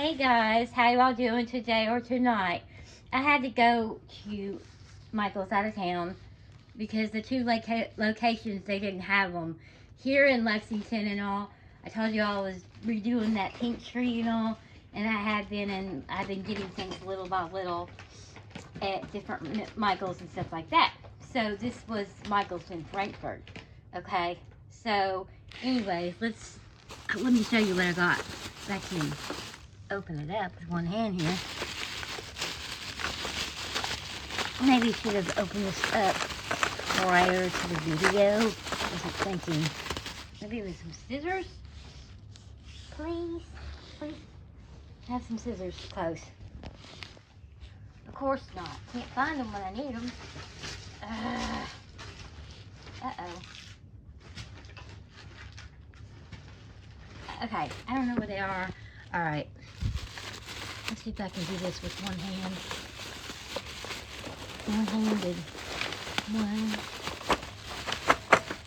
Hey guys, how y'all doing today or tonight? I had to go to Michael's out of town because the two locations, they didn't have them here in Lexington and all. I told you I was redoing that pink tree and all, and I've been getting things little by little at different Michael's and stuff like that. So this was Michael's in Frankfurt. Okay, so anyways, let me show you what I got. I can open it up with one hand here. Maybe I should have opened this up prior to the video. I wasn't thinking. Maybe with some scissors? Please? Please? Have some scissors close. Of course not. Can't find them when I need them. Uh-oh. Okay, I don't know where they are. Alright. Let's see if I can do this with one hand. One-handed. One.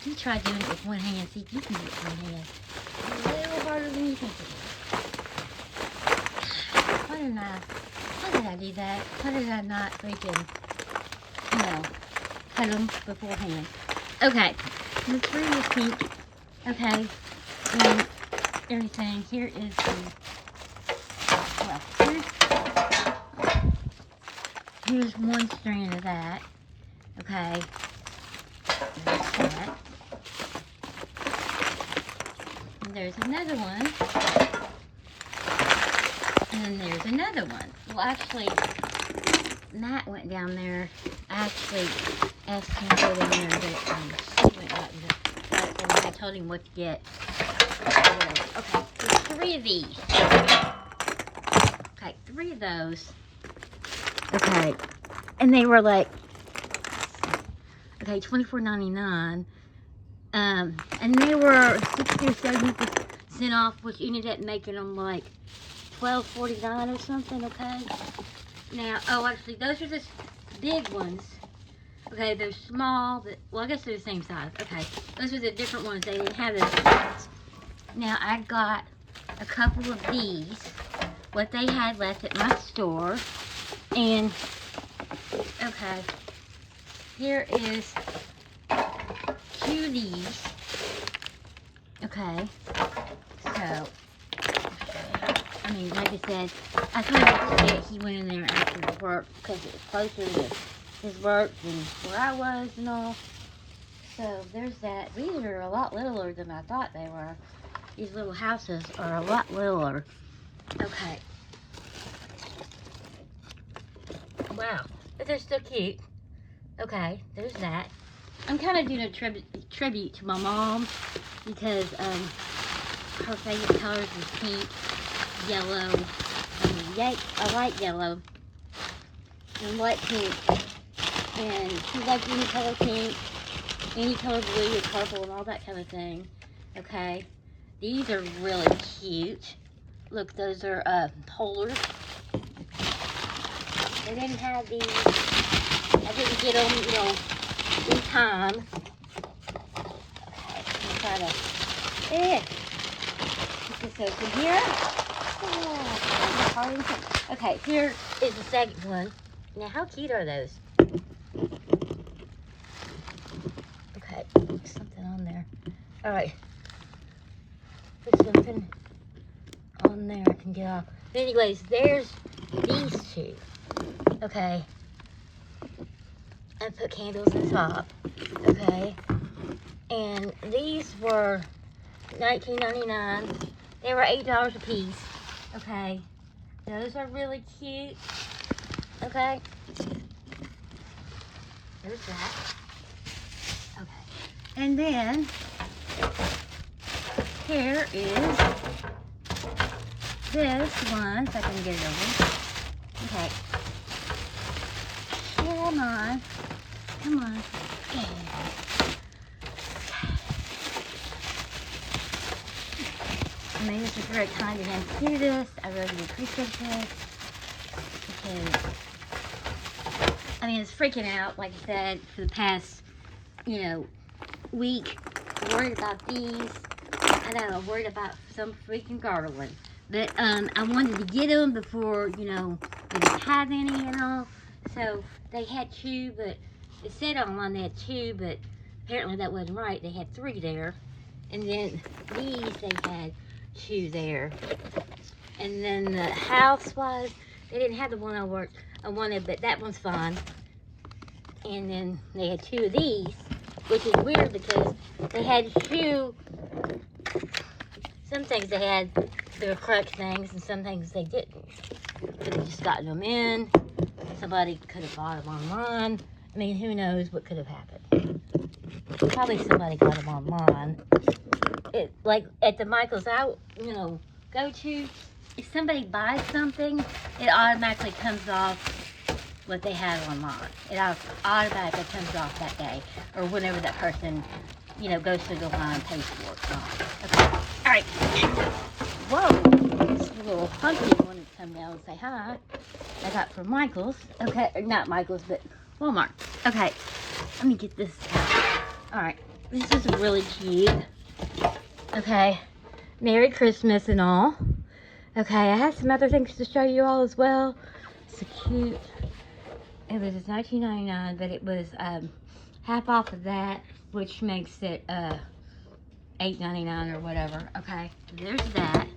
You try doing it with one hand. See if you can do it with one hand. A little harder than you think it is. Why did I do that? Why did I not freaking, cut them beforehand? Okay. The tree is pink. Okay. And everything. Here is the, here's one strand of that. Okay. There's that. And there's another one. And then there's another one. Well, actually, Matt went down there. I actually asked him to go down there, but he went out and I told him what to get. Okay, there's 3 of these. Okay, 3 of those. Okay, and they were like, okay, $24.99. And they were 60 or 70% off, which ended up making them like $12.49 or something. Okay. Now, oh, actually, those are the big ones. Okay, they're small, but well, I guess they're the same size. Okay, those are the different ones. They didn't have those ones. Now, I got a couple of these, what they had left at my store, and okay, here is 2 of these. Okay, so I mean, like I said, I kind of forget he went in there after work because it was closer to his work than where I was and all. So there's that. These are a lot littler than I thought they were. These little houses are a lot littler. Okay. Wow, but they're still cute. Okay, there's that. I'm kind of doing a tribute to my mom because her favorite colors is pink, yellow, I like yellow, and light pink, and she liked any color pink, any color blue or purple and all that kind of thing. Okay, these are really cute. Look, those are holders. They didn't have these. I didn't get them, in time. Okay, I'm try to. Put this open here. Oh, okay, here is the second one. Now, how cute are those? Okay, there's something on there. All right, put something on there I can get off. But anyways, there's these 2. Okay. I put candles on top. Okay. And these were $19.99. They were $8 a piece. Okay. Those are really cute. Okay. There's that. Okay. And then here is this one, if I can get it over. Okay. Come on. Come on. Okay. I mean, this is very kind of him to do this. I really do appreciate this. Because, I mean, it's freaking out, like I said, for the past, week. Worried about these. I know, I'm worried about some freaking garland. But I wanted to get them before, you know, they didn't have any and all. So they had 2, but it said online they had 2, but apparently that wasn't right. They had 3 there. And then these, they had 2 there. And then the Housewives, they didn't have the one I wanted, but that one's fine. And then they had 2 of these, which is weird because they had 2. Some things they had, they were correct things, and some things they didn't. Could have just gotten them in. Somebody could have bought them online. I mean, who knows what could have happened. Probably somebody got them online. Like at the Michaels I, go to, if somebody buys something, it automatically comes off what they have online. It automatically comes off that day, or whenever that person, goes through the line and pays for it. Okay. All right. Whoa. This little hunky wanted to come down and say hi. I got from Michaels. Okay. Or not Michaels, but Walmart. Okay. Let me get this out. All right. This is really cute. Okay. Merry Christmas and all. Okay. I have some other things to show you all as well. So cute. It was $19.99, but it was half off of that, which makes it $8.99 or whatever. Okay, there's that.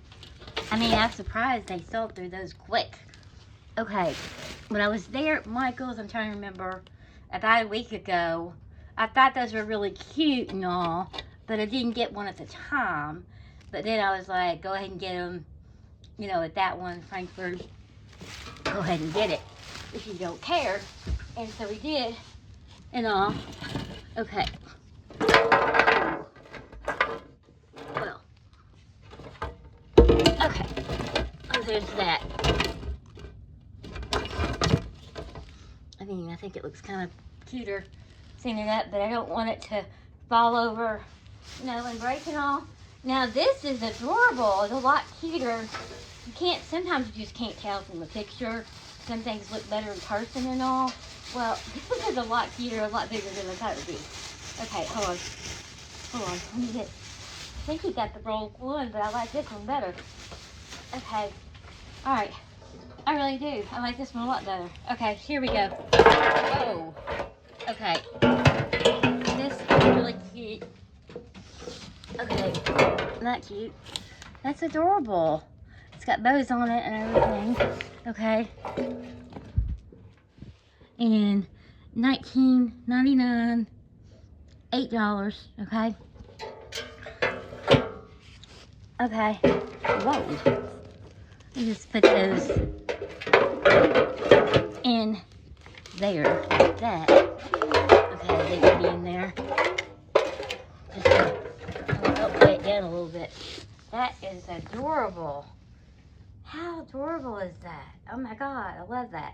I mean, I'm surprised they sold through those quick. Okay, when I was there at Michael's, I'm trying to remember, about a week ago, I thought those were really cute and all, but I didn't get one at the time. But then I was like, go ahead and get them, at that one, Frankfurt. Go ahead and get it if you don't care. And so we did and all. Okay. Well. Okay. Oh, there's that. I think it looks kind of cuter seeing it up, but I don't want it to fall over, and break and all. Now this is adorable. It's a lot cuter. Sometimes you just can't tell from the picture. Some things look better in person and all. Well, this one is a lot cuter, a lot bigger than I thought it would be. Okay, hold on. Let me get, I think he got the roll one, but I like this one better. Okay. All right. I really do. I like this one a lot better. Okay, here we go. Oh. Okay. This is really cute. Okay. Not cute. That's adorable. It's got bows on it and everything. Okay. And $19.99, $8. Okay. Okay. Whoa. Let me just put those in there, like that. Okay, they can be in there. Just I'll lay it down a little bit. That is adorable. How adorable is that? Oh my God, I love that.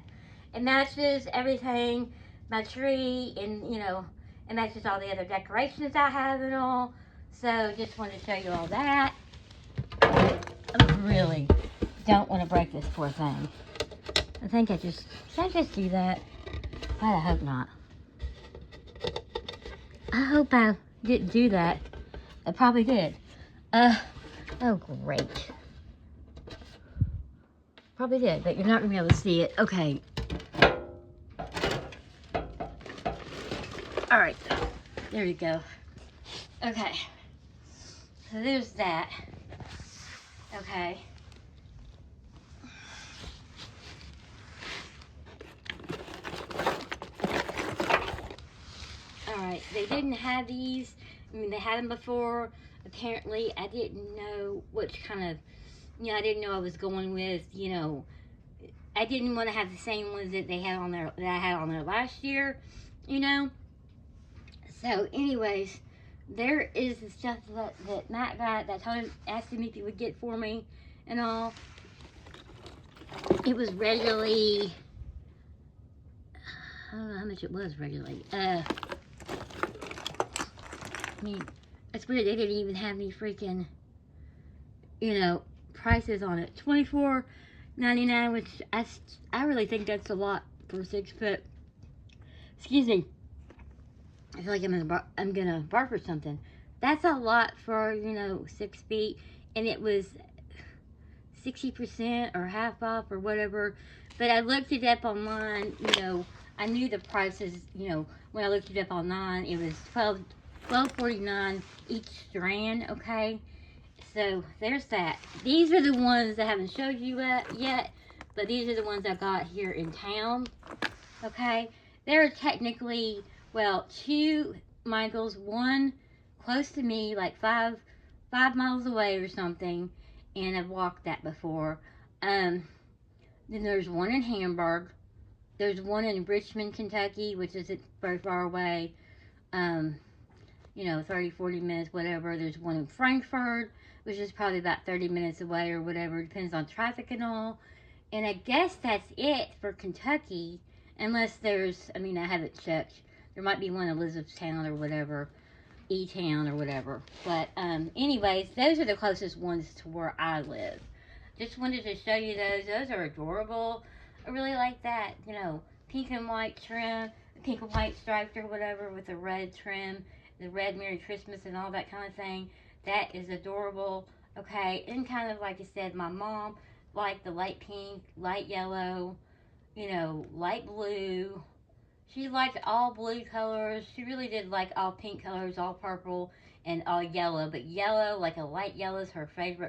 It matches everything, my tree, and it matches all the other decorations I have and all. So just wanted to show you all that. I really don't want to break this poor thing. I think should I just do that? I hope not. I hope I didn't do that. I probably did. Oh great. Probably did, but you're not gonna be able to see it. Okay. All right, there you go. Okay, so there's that. Okay. Alright, they didn't have these. I mean, they had them before. Apparently, I didn't know which kind of, I didn't know I was going with, I didn't want to have the same ones that they had on there, that I had on there last year, So, anyways, there is the stuff that Matt got, that told him, asked him if he would get for me and all. It was regularly, I don't know how much it was regularly. I mean, it's weird, they didn't even have any freaking, prices on it. $24.99, which I really think that's a lot for a 6 foot. Excuse me. I feel like I'm gonna barf or something. That's a lot for 6 feet, and it was 60% or half off or whatever. But I looked it up online, you know, I knew the prices, you know, when I looked it up online, it was $12.49 each strand, okay? So there's that. These are the ones I haven't showed you yet, but these are the ones I got here in town, okay? There are technically, well, two Michaels, one close to me, like five miles away or something, and I've walked that before. Then there's one in Hamburg. There's one in Richmond, Kentucky, which isn't very far away. Um, you know, 30, 40 minutes, whatever. There's one in Frankfurt, which is probably about 30 minutes away or whatever. Depends on traffic and all. And I guess that's it for Kentucky, unless there's, I mean, I haven't checked. There might be one in Elizabethtown or whatever, E-Town or whatever. But anyways, those are the closest ones to where I live. Just wanted to show you those. Those are adorable. I really like that, you know, pink and white trim, pink and white striped or whatever with the red trim, the red Merry Christmas and all that kind of thing. That is adorable. Okay, and kind of like I said, my mom liked the light pink, light yellow, you know, light blue. She liked all blue colors. She really did like all pink colors, all purple, and all yellow. But yellow, like a light yellow, is her favorite